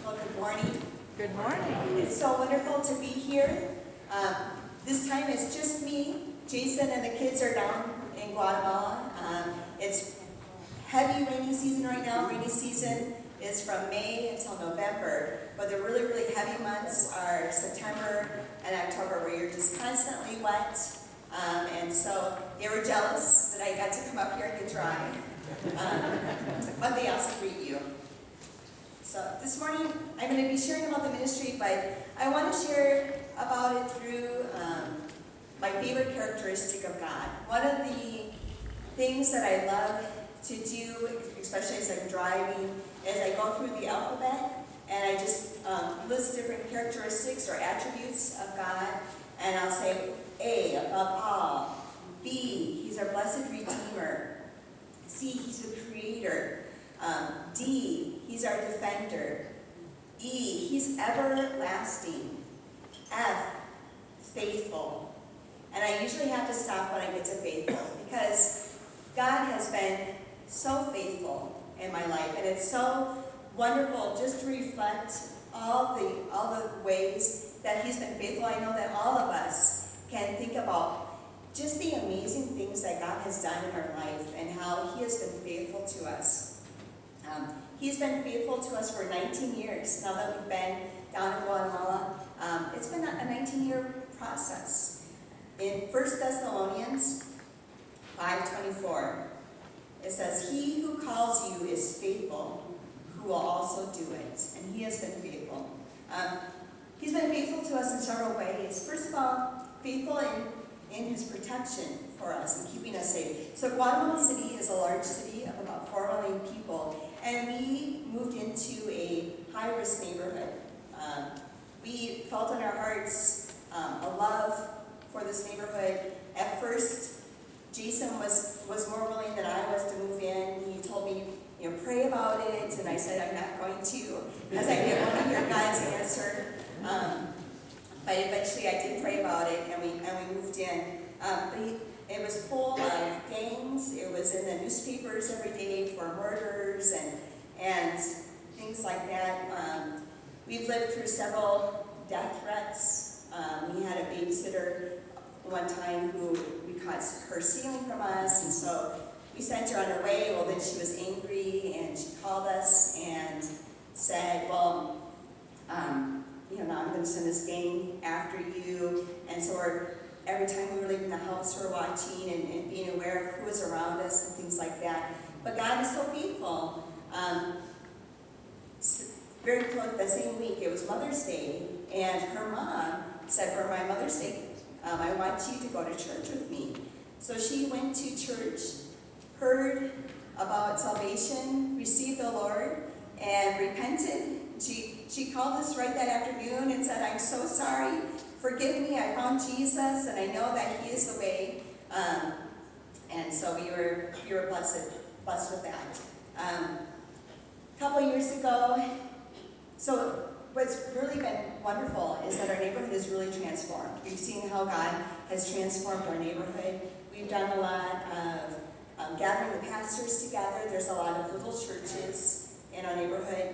Well, good morning. Good morning. It's so wonderful to be here. This time it's just me. Jason and the kids are down in Guatemala. It's heavy rainy season right now. Rainy season is from May until November, but the really, really heavy months are September and October, where you're just constantly wet. And so they were jealous that I got to come up here and get dry. But they also greet you. So this morning I'm going to be sharing about the ministry, but I want to share about it through my favorite characteristic of God. One of the things that I love to do, especially as I'm driving, is I go through the alphabet and I just list different characteristics or attributes of God, and I'll say A, above all; B, he's our blessed Redeemer; C, he's the Creator; D, he's our defender; E, he's everlasting; F, faithful. And I usually have to stop when I get to faithful, because God has been so faithful in my life, and it's so wonderful just to reflect all the ways that he's been faithful. I know that all of us can think about just the amazing things that God has done in our life and how he has been faithful to us. He's been faithful to us for 19 years now that we've been down in Guatemala. It's been a 19-year process. In 1 Thessalonians 5:24, it says, "He who calls you is faithful, who will also do it." And he has been faithful. He's been faithful to us in several ways. First of all, faithful in his protection for us and keeping us safe. So Guatemala City is a large city of about 4 million people, and we moved into a high-risk neighborhood. We felt in our hearts a love for this neighborhood. At first, Jason was more willing than I was to move in. He told me, pray about it, and I said, I'm not going to, because I didn't want to hear God's answer. But eventually I did pray about it, and we moved in. It was full of gangs. It was in the newspapers every day for murders and things like that. We've lived through several death threats. We had a babysitter one time who we caught her stealing from us, and so we sent her on her way. Well, then she was angry, and she called us and said, well, now I'm going to send this gang after you. And so every time we were leaving the house, we're watching and being aware of who was around us and things like that. But God is so faithful. Very close, the same week, it was Mother's Day, and her mom said, for my Mother's Day, I want you to go to church with me. So she went to church, heard about salvation, received the Lord, and repented. She called us right that afternoon and said, I'm so sorry, forgive me, I found Jesus, and I know that he is the way. And so we were blessed with that. A couple of years ago, so what's really been wonderful is that our neighborhood is really transformed. We've seen how God has transformed our neighborhood. We've done a lot of gathering the pastors together. There's a lot of little churches in our neighborhood.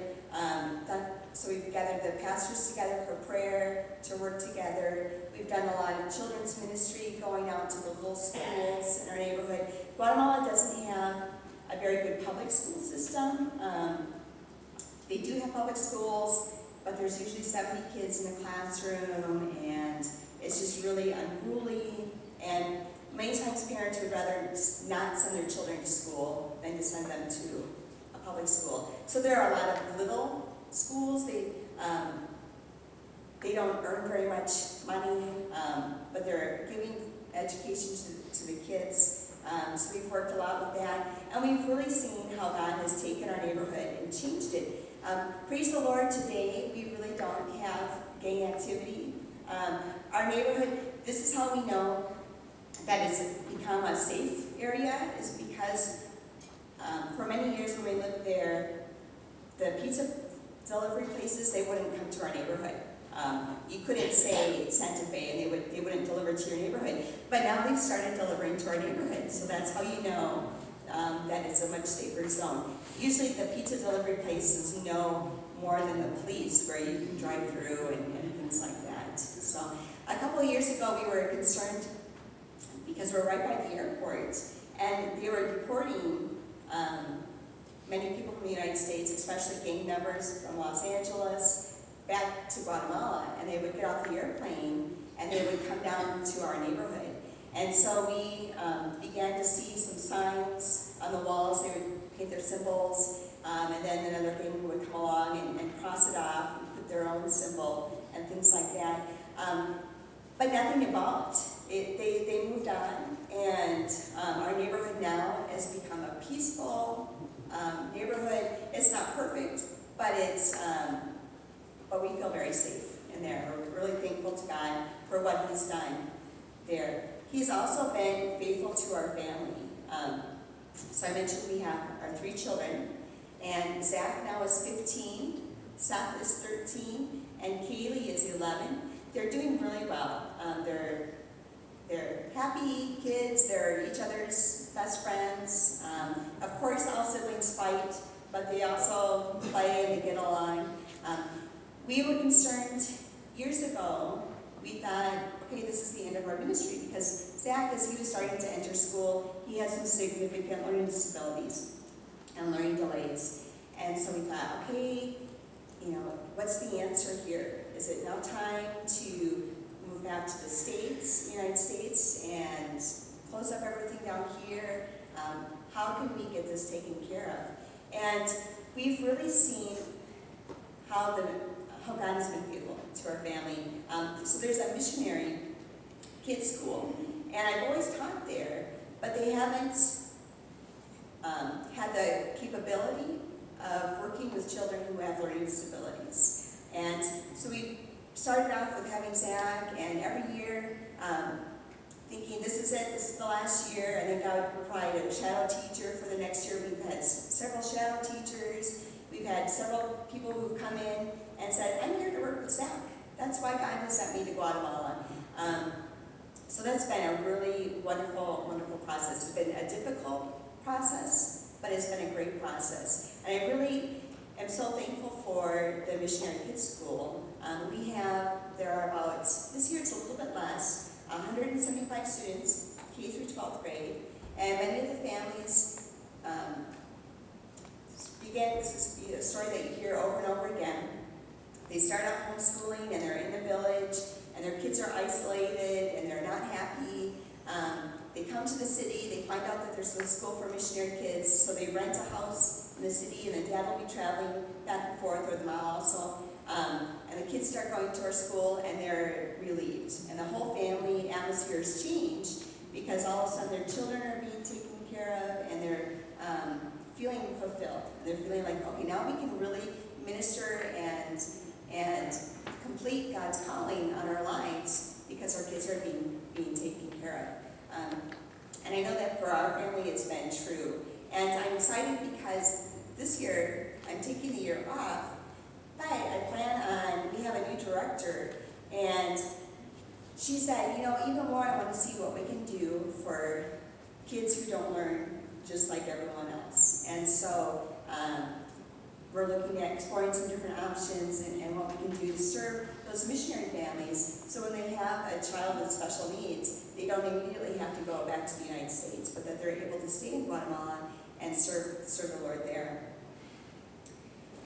So we've gathered the pastors together for prayer, to work together. We've done a lot of children's ministry, going out to the little schools in our neighborhood. Guatemala doesn't have a very good public school system. They do have public schools, but there's usually 70 kids in the classroom, and it's just really unruly. And many times parents would rather not send their children to school than to send them to a public school. So there are a lot of little schools. They don't earn very much money, but they're giving education to the kids. So we've worked a lot with that, and we've really seen how God has taken our neighborhood and changed it. Praise the Lord, today we really don't have gang activity. Our neighborhood, this is how we know that it's become a safe area, is because for many years when we lived there, the pizza delivery places, they wouldn't come to our neighborhood. You couldn't say Santa Fe and they wouldn't deliver to your neighborhood. But now they've started delivering to our neighborhood, so that's how you know that it's a much safer zone. Usually the pizza delivery places know more than the police. where you can drive through and things like that. So a couple of years ago, we were concerned because we're right by the airport, and they were deporting many people from the United States, especially gang members from Los Angeles, back to Guatemala, and they would get off the airplane and they would come down to our neighborhood. And so we began to see some signs on the walls. They would paint their symbols, and then another gang would come along and cross it off and put their own symbol and things like that. But nothing evolved. They moved on, and our neighborhood now has become a peaceful neighborhood. It's not perfect, but but we feel very safe in there. We're really thankful to God for what He's done there. He's also been faithful to our family. So I mentioned we have our 3 children, and Zach now is 15, Seth is 13, and Kaylee is 11. They're doing really well. They're happy kids. They're each other's best friends. Of course, all siblings fight, but they also play and they get along. We were concerned years ago. We thought, okay, this is the end of our ministry, because Zach, as he was starting to enter school, he had some significant learning disabilities and learning delays. And so we thought, okay, what's the answer here? Is it now time to move back to the States, United States, and close up everything down here? How can we get this taken care of? And we've really seen how God has been faithful to our family. So there's a missionary kids school, and I've always taught there, but they haven't had the capability of working with children who have learning disabilities. And so we started off with having Zach, and every year thinking this is it, this is the last year, and then God would provide a shadow teacher for the next year. We've had several shadow teachers. We've had several people who've come in and said, I'm here to work with Zach. That's why God has sent me to Guatemala. So that's been a really wonderful, wonderful process. It's been a difficult process, but it's been a great process. And I really am so thankful for the Missionary Kids School. There are about, this year it's a little bit less, 175 students, K through 12th grade, and many of the families this is a story that you hear over and over again. They start out homeschooling, and they're in the village, and their kids are isolated, and they're not happy. They come to the city, they find out that there's no school for missionary kids, so they rent a house in the city, and the dad will be traveling back and forth, or the mom also. And the kids start going to our school, and they're relieved. And the whole family atmosphere has changed, because all of a sudden their children are being taken care of, and they're feeling fulfilled. And they're feeling like, okay, now we can really minister and complete God's calling on our lives, because our kids are being taken care of. And I know that for our family it's been true. And I'm excited because this year I'm taking the year off, but I plan on, we have a new director, and she said, even more I want to see what we can do for kids who don't learn just like everyone else. And so we're looking at exploring some different options and what we can do to serve those missionary families, so when they have a child with special needs, they don't immediately have to go back to the United States, but that they're able to stay in Guatemala and serve the Lord there.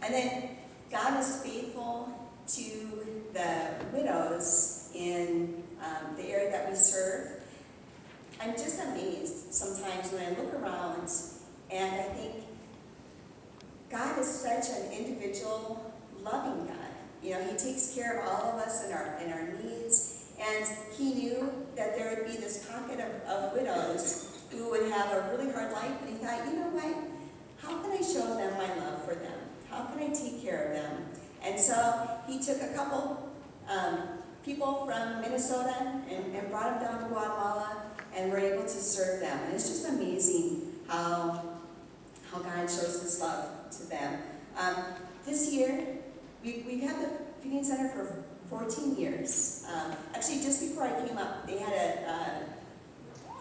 And then God is faithful to the widows in the area that we serve. I'm just amazed sometimes when I look around and I think God is such an individual, loving God. He takes care of all of us and our needs. And He knew that there would be this pocket of widows who would have a really hard life. And He thought, you know what? How can I show them my love for them? How can I take care of them? And so He took a couple people from Minnesota and brought them down to Guatemala, and were able to serve them. And it's just amazing how God shows His love to them. This year, we've had the feeding center for 14 years. Actually, just before I came up, they had a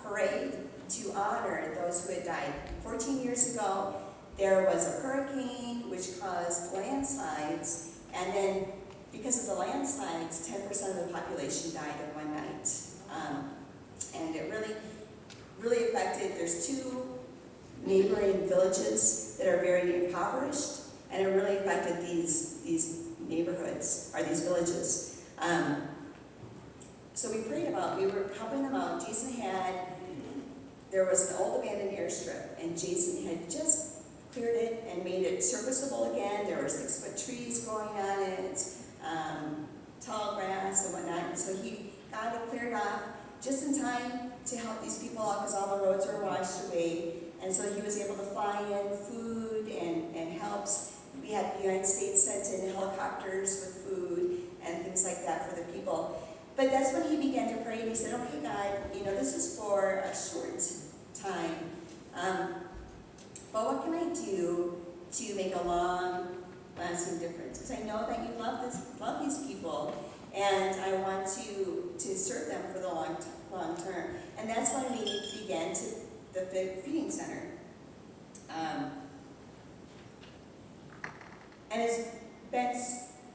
parade to honor those who had died. 14 years ago, there was a hurricane which caused landslides, And then, because of the landslides, 10% of the population died in one night. And it really affected, there's 2 neighboring villages that are very impoverished, and it really affected these neighborhoods, or these villages. So we were helping them out. There was an old abandoned airstrip, and Jason had just cleared it and made it serviceable again. There were 6-foot trees growing on it, tall grass and whatnot, and so he got it cleared off just in time to help these people out because all the roads were washed away. And so he was able to fly in food and helps. We had the United States sent in helicopters with food and things like that for the people. But that's when he began to pray, and he said, okay, God, this is for a short time. But what can I do to make a long-lasting difference? Because I know that you love these people, and I want to serve them for the long term. And that's when we began the feeding center. And it's been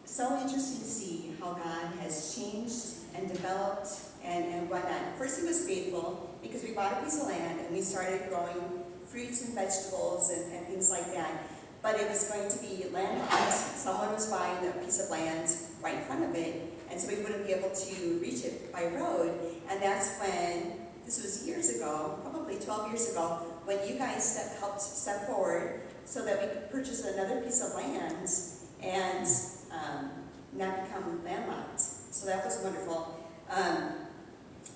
so interesting to see how God has changed and developed and whatnot. First, he was faithful because we bought a piece of land and we started growing fruits and vegetables and things like that. But it was going to be landlocked. Someone was buying a piece of land right in front of it, and so we wouldn't be able to reach it by road. And that's when, this was years ago, probably 12 years ago, when you guys helped step forward so that we could purchase another piece of land and not become landlocked. So that was wonderful.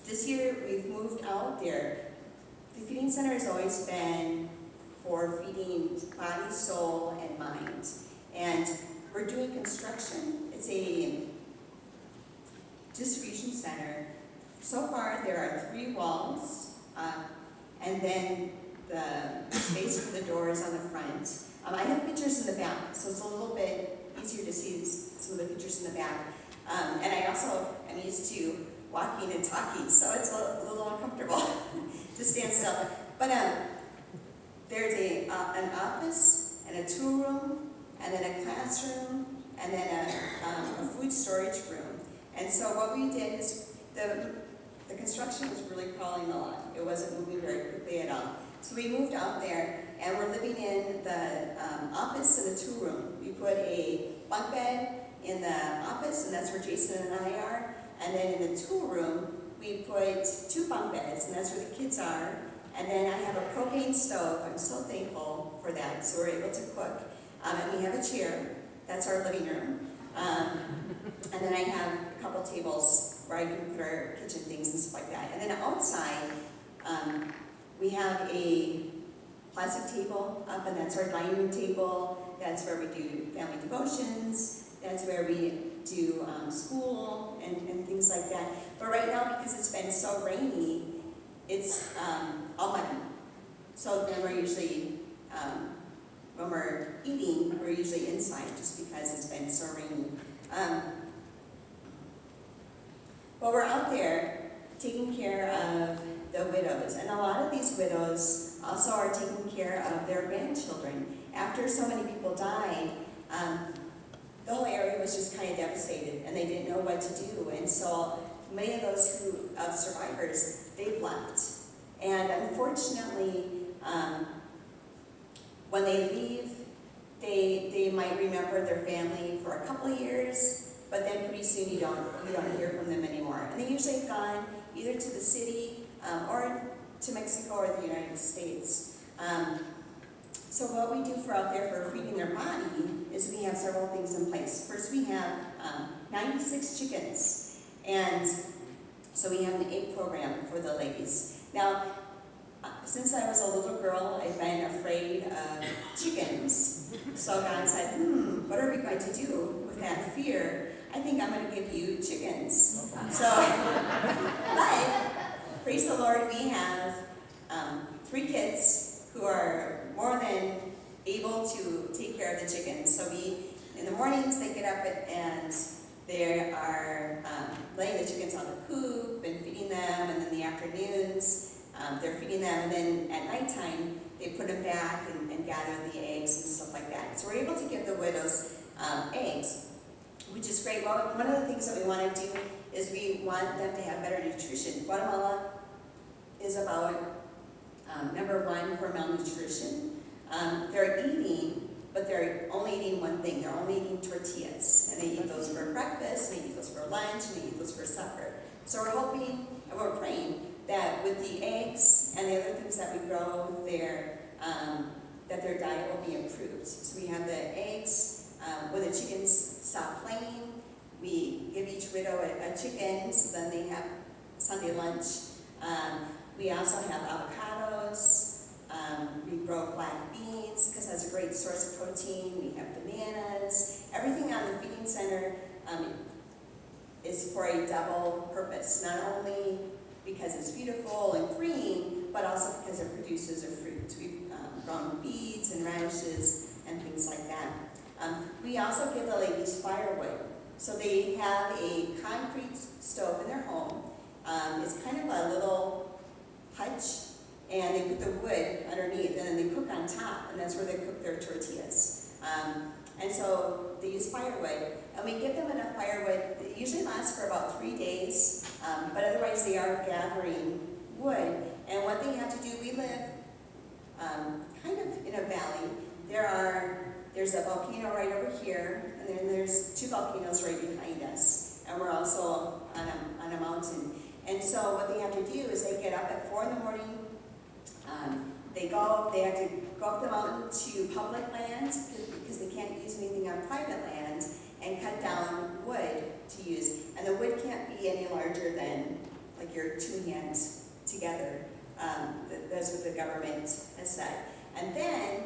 This year we've moved out there. The feeding center has always been for feeding body, soul, and mind. And we're doing construction. It's a distribution center. So far there are 3 walls, and then the space for the doors on the front. I have pictures in the back, so it's a little bit easier to see some of the pictures in the back. And I also am used to walking and talking, so it's a little uncomfortable to stand still. But there's an office and a tool room, and then a classroom, and then a food storage room. And so what we did is the construction was really crawling along. It wasn't moving very quickly at all. So we moved out there, and we're living in the office and the tool room. We put a bunk bed in the office, and that's where Jason and I are. And then in the tool room, we put 2 bunk beds, and that's where the kids are. And then I have a propane stove. I'm so thankful for that, so we're able to cook. And we have a chair. That's our living room. And then I have a couple tables where I can put our kitchen things and stuff like that. And then outside, we have a plastic table up, and that's our dining room table. That's where we do family devotions. That's where we do school and things like that. But right now, because it's been so rainy, it's all muddy. So then we're usually, when we're eating, we're usually inside just because it's been so rainy. But we're out there taking care of the widows. And a lot of these widows also are taking care of their grandchildren. After so many people died, the whole area was just kind of devastated, and they didn't know what to do. And so many of those survivors, they've left. And unfortunately, when they leave, they might remember their family for a couple of years, but then pretty soon you don't hear from them anymore. And they usually have gone either to the city or to Mexico or the United States. So what we do for out there for feeding their body is we have several things in place. First, we have 96 chickens, and so we have an egg program for the ladies. Now, since I was a little girl, I've been afraid of chickens. So God said, what are we going to do with that fear? I think I'm going to give you chickens. So, but praise the Lord, we have 3 kids who are more than able to take care of the chickens. So in the mornings, they get up and they are laying the chickens on the coop and feeding them, and then in the afternoons, they're feeding them, and then at nighttime, they put them back and gather the eggs and stuff like that. So we're able to give the widows eggs. one of the things that we want to do is we want them to have better nutrition. Guatemala is about number one for malnutrition. They're eating, but they're only eating one thing. They're only eating tortillas. And they eat those for breakfast, and they eat those for lunch, and they eat those for supper. So we're hoping, and we're praying, that with the eggs and the other things that we grow there, that their diet will be improved. So we have the eggs, when the chickens stop laying, we give each widow a chicken, so then they have Sunday lunch. We also have avocados. We grow black beans because that's a great source of protein. We have bananas. Everything on the feeding center is for a double purpose, not only because it's beautiful and green, but also because it produces a fruit. We've grown beets and radishes and things like that. We also give the ladies firewood. So they have a concrete stove in their home. It's kind of a little hutch, and they put the wood underneath, and then they cook on top, and that's where they cook their tortillas. And so they use firewood, and we give them enough firewood. It usually lasts for about 3 days, but otherwise they are gathering wood. And what they have to do, we live kind of in a valley. There's a volcano right over here, and then there's 2 volcanoes right behind us, and we're also on a mountain. And so what they have to do is they get up at 4 in the morning. They have to go up the mountain to public land because they can't use anything on private land, and cut down wood to use. And the wood can't be any larger than like your 2 hands together. That's what the government has said. And then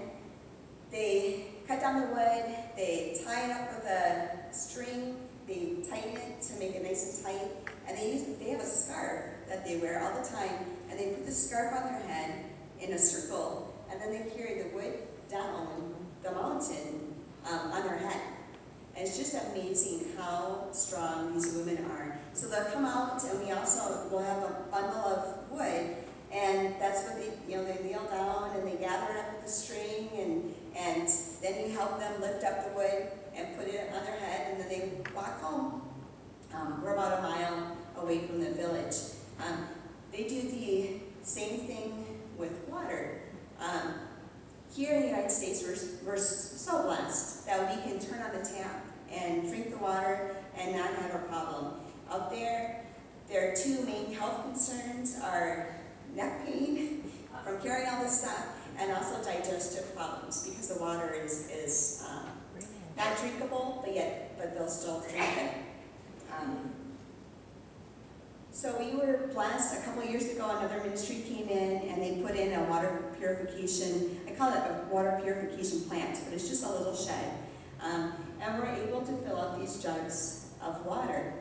they cut down the wood, they tie it up with a string, they tighten it to make it nice and tight, and they have a scarf that they wear all the time, and they put the scarf on their head in a circle, and then they carry the wood down the mountain on their head. And it's just amazing how strong these women are. So they'll come out, and we also will have a bundle of wood, and that's what they kneel down and they gather it up with the string, and then you help them lift up the wood and put it on their head, and then they walk home. We're about a mile away from the village. They do the same thing with water. Here in the United States, we're so blessed that we can turn on the tap and drink the water and not have a problem. Out there, their 2 main health concerns are neck pain from carrying all this stuff, and also digestive problems because the water is not drinkable, but they'll still drink it. So we were blessed. A couple of years ago, another ministry came in, and they put in a water purification, I call it a water purification plant, but it's just a little shed. And we're able to fill up these jugs of water.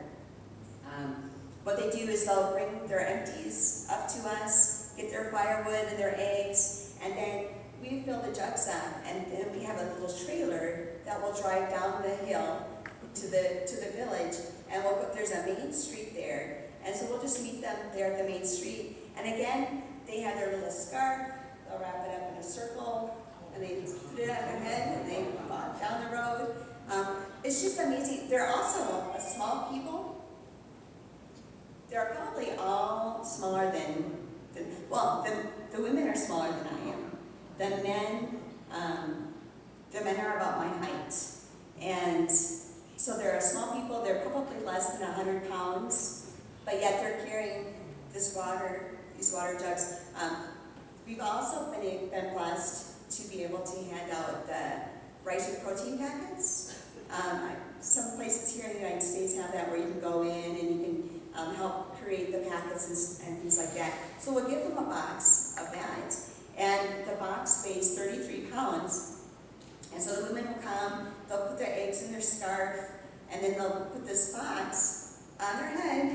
What they do is they'll bring their empties up to us, get their firewood and their eggs, and then we fill the jugs up, and then we have a little trailer that will drive down the hill to the village, and there's a main street there, and so we'll just meet them there at the main street. And again, they have their little scarf, they'll wrap it up in a circle, and they put it on their head, and they walk down the road. It's just amazing. They're also a small people. They're probably all smaller than the women are smaller than I am. The men are about my height. And so they're a small people. They're probably less than 100 pounds, but yet they're carrying these water jugs. We've also been blessed to be able to hand out the rice with protein packets. Some places here in the United States have that where you can go in and you can help create the packets and things like that. So we'll give them a box of that, and the box weighs 33 pounds. And so the women will come, they'll put their eggs in their scarf, and then they'll put this box on their head,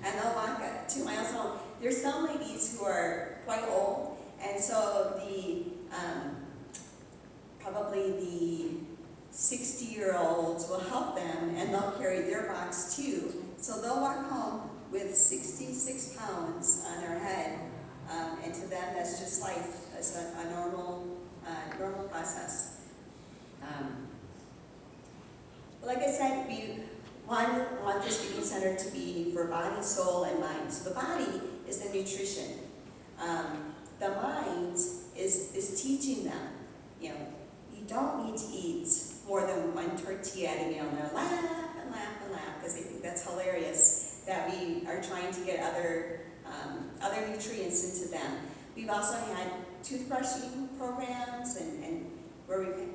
and they'll walk 2 miles home. There's some ladies who are quite old, and so probably the 60-year-olds will help them, and they'll carry their box too. So they'll walk home with 66 pounds on their head, and to them that's just life. That's a normal process. Like I said, want this feeding center to be for body, soul, and mind. So the body is the nutrition. The mind is teaching them, you don't need to eat more than one tortilla at a meal. And they'll laugh and laugh and laugh because they think that's hilarious that we are trying to get other nutrients into them. We've also had toothbrushing programs and where we've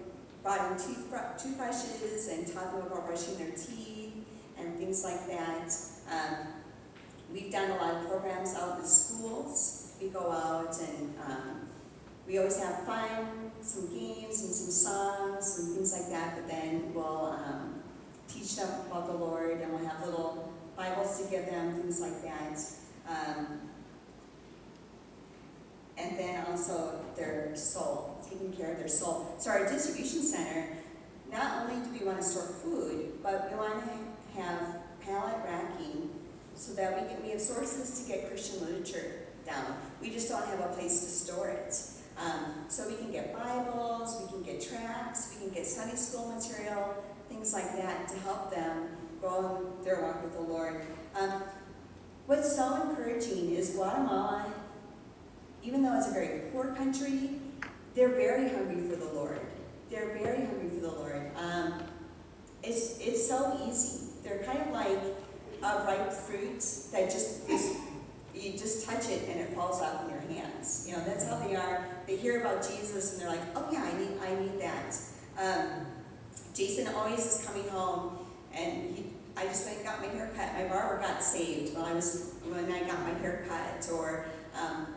brought in toothbrushes and taught them about brushing their teeth and things like that. We've done a lot of programs out in the schools. We go out and we always have fun, some games and some songs and things like that, but then we'll teach them about the Lord, and we'll have little Bibles to give them, things like that. And then also their soul, taking care of their soul. So our distribution center, not only do we want to store food, but we want to have pallet racking so that we have sources to get Christian literature down. We just don't have a place to store it. So we can get Bibles, we can get tracts, we can get Sunday school material, things like that to help them grow in their walk with the Lord. What's so encouraging is Guatemala, even though it's a very poor country, they're very hungry for the Lord. They're very hungry for the Lord. It's so easy. They're kind of like a ripe fruit that you just touch it and it falls off in your hands. That's how they are. They hear about Jesus and they're like, oh yeah, I need that. Jason always is coming home, and I just went and got my hair cut. My barber got saved when I got my hair cut. Or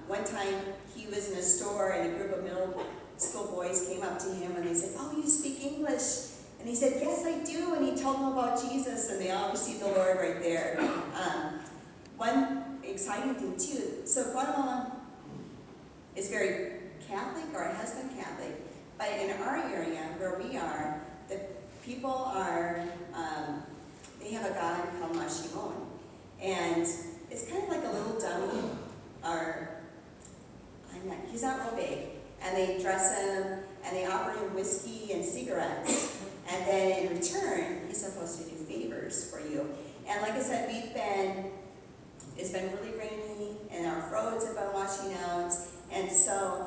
one time he was in a store and a group of middle school boys came up to him and they said, oh, you speak English? And he said, yes, I do. And he told them about Jesus, and they all received the Lord right there. One exciting thing too, so Guatemala is very Catholic, or has been Catholic, but in our area where we are, the people are, they have a god called Mashimon, and it's kind of like a little dummy, he's not real big, and they dress him, and they offer him whiskey and cigarettes, and then in return, he's supposed to do favors for you. And like I said, it's been really rainy, and our roads have been washing out, and so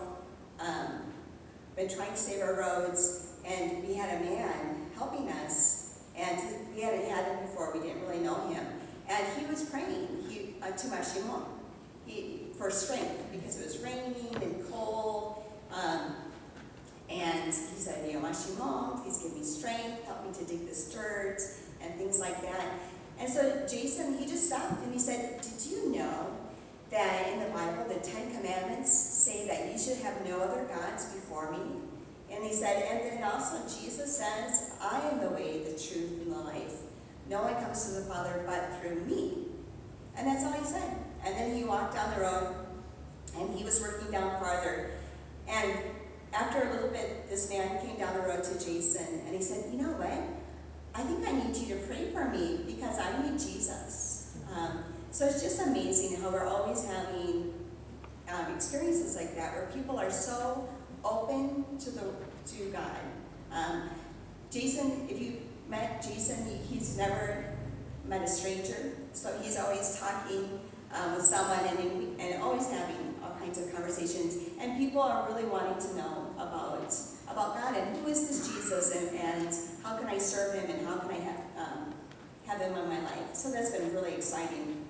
been trying to save our roads, and we had a man helping us, and we hadn't had him before, we didn't really know him, and he was praying to Mashimon for strength, because it was raining and cold, and he said, Mashimon, please give me strength, help me to dig this dirt, and things like that. And so Jason, he just stopped and he said, did you know that in the Bible, the 10 Commandments say that you should have no other gods before me? And he said, and then also Jesus says, I am the way, the truth, and the life. No one comes to the Father but through me. And that's all he said. And then he walked down the road, and he was working down farther. And after a little bit, this man came down the road to Jason, and he said, you know what? I think I need you to pray for me because I need Jesus. So it's just amazing how we're always having experiences like that where people are so open to God. Jason, if you met Jason, he's never met a stranger, so he's always talking with someone and always having all kinds of conversations. And people are really wanting to know about God and who is this Jesus and how can I serve him and how can I have him in my life. So that's been really exciting.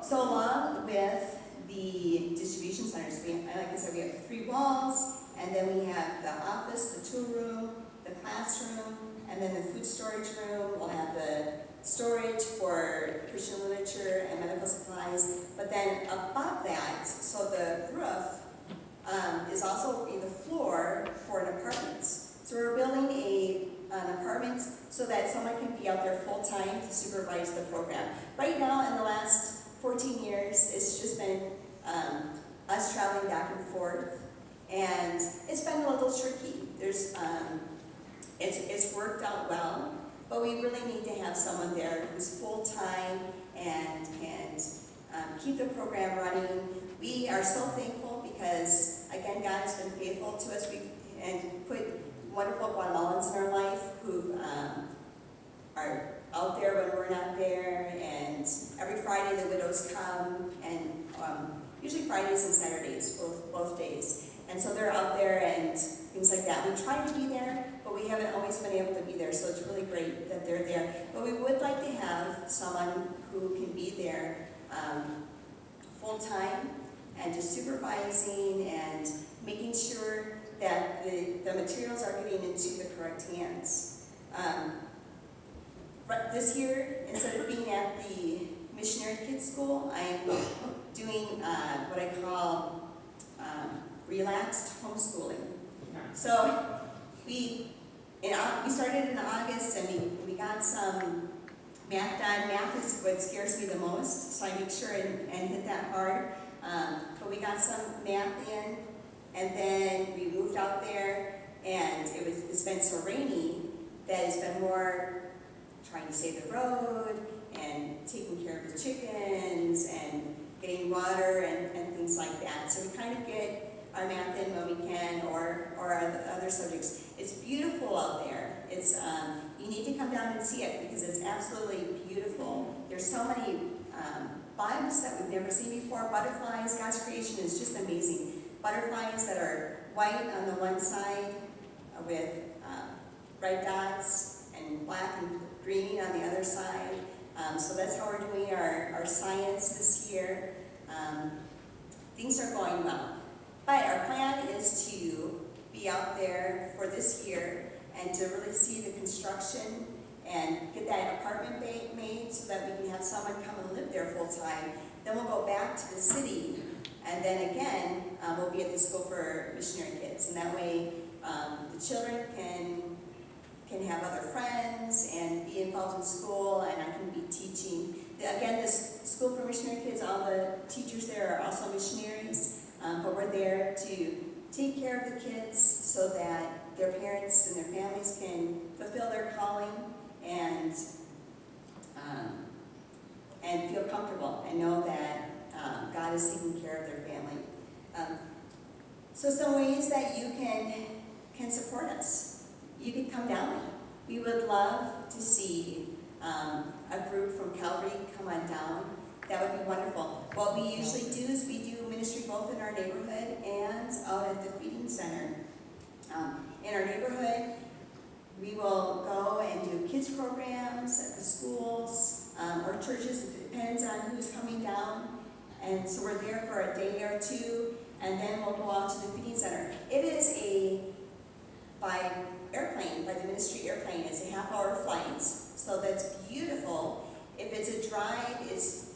So along with the distribution centers, like I said, we have 3 walls, and then we have the office, the tool room, the classroom, and then the food storage room. We'll have the storage for Christian literature and medical supplies. But then above that, so the roof is also the floor for an apartment. So we're building an apartment so that someone can be out there full time to supervise the program. Right now, in the last 14 years, it's just been us traveling back and forth, and it's been a little tricky. It's worked out well, but we really need to have someone there who's full-time and can keep the program running. We are so thankful because, again, God has been faithful to us and put wonderful Guatemalans in our life who are out there when we're not there, and every Friday the widows come, and usually Fridays and Saturdays, both days. And so they're out there and things like that. We try to be there, but we haven't always been able to be there, so it's really great that they're there. But we would like to have someone who can be there full-time and just supervising and making sure that the materials are getting into the correct hands. But this year, instead of being at the Missionary Kids School, I'm doing what I call relaxed homeschooling. So we started in August, and we got some math done. Math is what scares me the most, so I make sure and hit that hard. But we got some math in, and then we moved out there, and it's been so rainy that it's been more trying to save the road and taking care of the chickens and getting water and things like that. So we kind of get our math in when we can, or our other subjects. It's beautiful out there. It's you need to come down and see it because it's absolutely beautiful. There's so many bugs that we've never seen before. Butterflies. God's creation is just amazing. Butterflies that are white on the one side with red dots and black and green on the other side. So that's how we're doing our science this year. Things are going well. But our plan is to be out there for this year and to really see the construction and get that apartment made so that we can have someone come and live there full time. Then we'll go back to the city, and then again, we'll be at the school for missionary kids. And that way, the children can have other friends and be involved in school, and I can be teaching. Again, this school for missionary kids, all the teachers there are also missionaries. But we're there to take care of the kids so that their parents and their families can fulfill their calling and feel comfortable and know that God is taking care of their family. So some ways that you can support us. You can come down. We would love to see a group from Calvary come on down. That would be wonderful. What we usually do is we do ministry both in our neighborhood and out at the feeding center. In our neighborhood, we will go and do kids programs at the schools or churches. It depends on who's coming down. And so we're there for a day or two, and then we'll go out to the feeding center. It is by the ministry airplane. It's a half-hour flight, so that's beautiful. If it's a drive, it's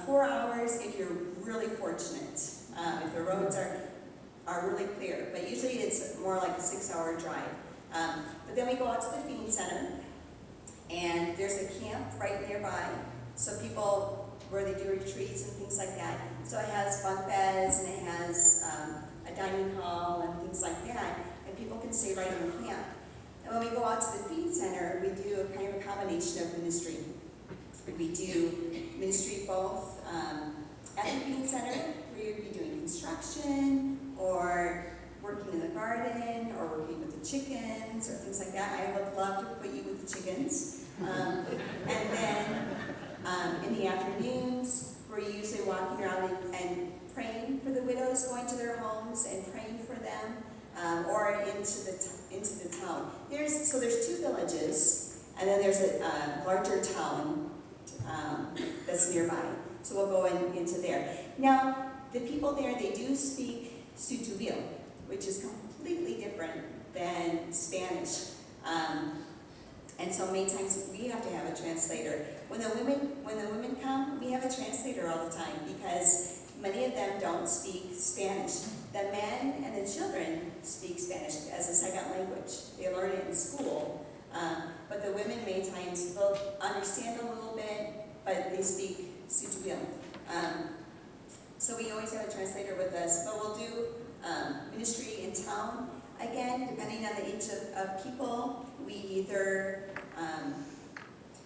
4 hours if you're really fortunate, if the roads are really clear. But usually it's more like a 6-hour drive. But then we go out to the feeding center, and there's a camp right nearby, so people where they do retreats and things like that. So it has bunk beds, and it has a dining hall and things like that, and people can stay right in the camp. And when we go out to the feeding center, we do a kind of a combination of ministry. We do ministry both at the feeding center, where you'd be doing construction, or working in the garden, or working with the chickens, or things like that. I would love to put you with the chickens. And then in the afternoons, we're usually walking around and praying for the widows, going to their homes and praying for them, or into the town. There's 2 villages, and then there's a larger town that's nearby. So we'll go into there. Now, the people there, they do speak Sutubil, which is completely different than Spanish. And so many times we have to have a translator. When the women come, we have a translator all the time because many of them don't speak Spanish. The men and the children speak Spanish as a second language. They learn it in school. But the women many times will understand a little bit, but they speak Sutubil. So we always have a translator with us, but we'll do ministry in town. Again, depending on the age of people, we either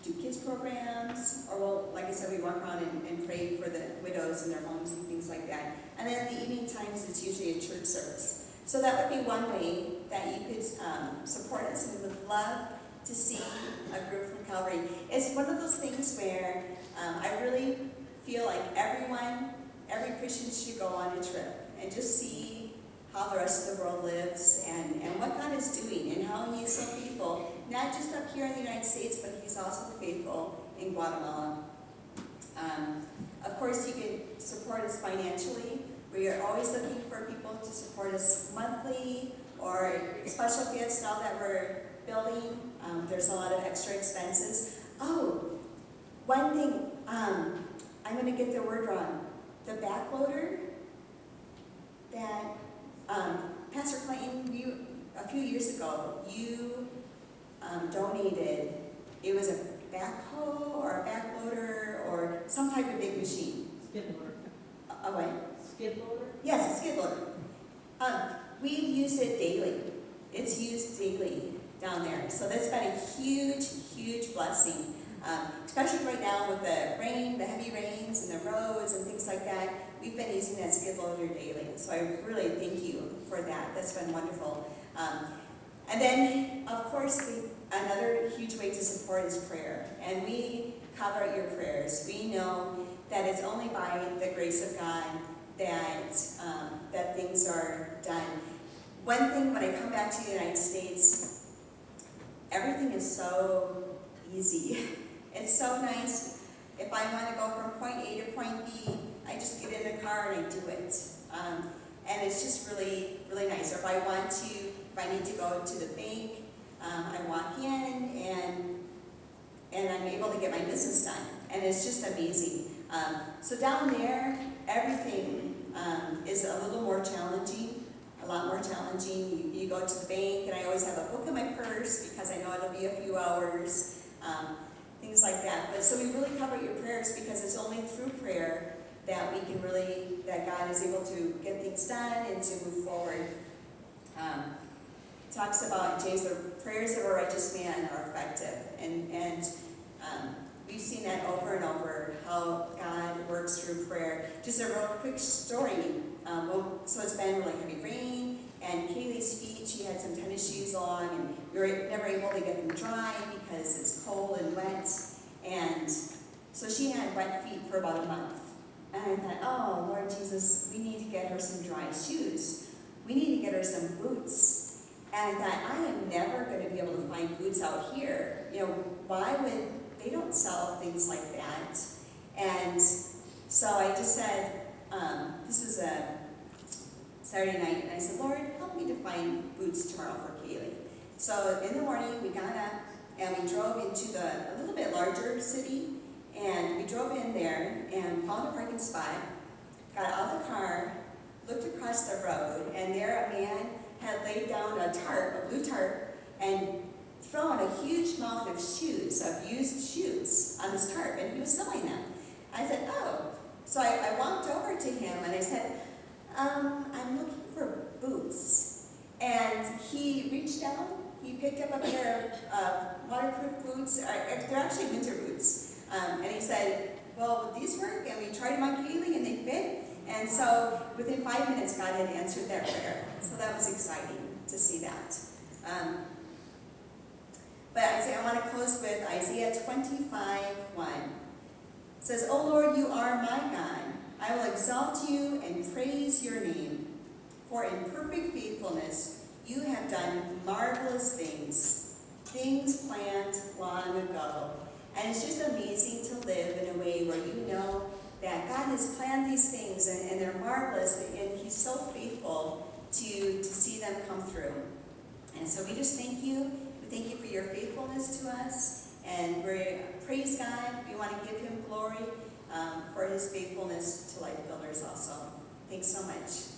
do kids programs, or we'll, like I said, we walk around and pray for the widows in their homes and things like that. And then in the evening times, it's usually a church service. So that would be one way that you could support love to see a group from Calvary. It's one of those things where I really feel like every Christian should go on a trip and just see how the rest of the world lives and what God is doing and how He is so faithful, not just up here in the United States, but He's also faithful in Guatemala. Of course, you can support us financially. We are always looking for people to support us monthly or special gifts now that we're building. There's a lot of extra expenses. Oh, one thing, I'm going to get the word wrong. The backloader that Pastor Clayton, a few years ago, you donated. It was a backhoe or a backloader or some type of big machine. Skid loader. A what? Skid loader? Yes, a skid loader. We've used it daily. It's used daily down there. So that's been a huge, huge blessing. Especially right now with the rain, the heavy rains and the roads and things like that. We've been using that skid loader daily. So I really thank you for that. That's been wonderful. And then, of course, another huge way to support is prayer. And we cover your prayers. We know that it's only by the grace of God that things are done. One thing, when I come back to the United States, everything is so easy. It's so nice. If I want to go from point A to point B, I just get in the car and I do it. And it's just really, really nice. Or if I need to go to the bank, I walk in and I'm able to get my business done. And it's just amazing. So down there, everything is a little more challenging, a lot more challenging. You go to the bank, and I always have a book in my purse because I know it'll be a few hours, things like that. But so we really cover your prayers because it's only through prayer that that God is able to get things done and to move forward. Talks about James, the prayers of a righteous man are effective, and we've seen that over and over, how God works through prayer. Just a real quick story. So it's been really heavy rain, and Kaylee's feet, she had some tennis shoes on, and we were never able to get them dry because it's cold and wet. And so she had wet feet for about a month. And I thought, oh, Lord Jesus, we need to get her some dry shoes. We need to get her some boots. And I thought, I am never going to be able to find boots out here. Why would, they don't sell things like that. And so I just said, this was a Saturday night, and I said, Lord, help me to find boots tomorrow for Kaylee. So in the morning, we got up, and we drove into a little bit larger city, and we drove in there and found a parking spot, got out of the car, looked across the road, and there a man had laid down a tarp, a blue tarp, and thrown a huge amount of shoes, of used shoes, on this tarp, and he was selling them. I said, oh. So I walked over to him, and I said, I'm looking for boots. And he reached down, he picked up a pair of waterproof boots. They're actually winter boots. And he said, well, would these work? And we tried them on Kaylee, and they fit. And so within 5 minutes, God had answered that prayer. So that was exciting to see that. But I want to close with Isaiah 25:1. It says, O Lord, you are my God. I will exalt you and praise your name. For in perfect faithfulness you have done marvelous things, things planned long ago. And it's just amazing to live in a way where you know that God has planned these things and they're marvelous, and He's so faithful to see them come through. And so we just thank you. We thank you for your faithfulness to us, and we praise God. We want to give Him glory for His faithfulness to Life Builders also. Thanks so much.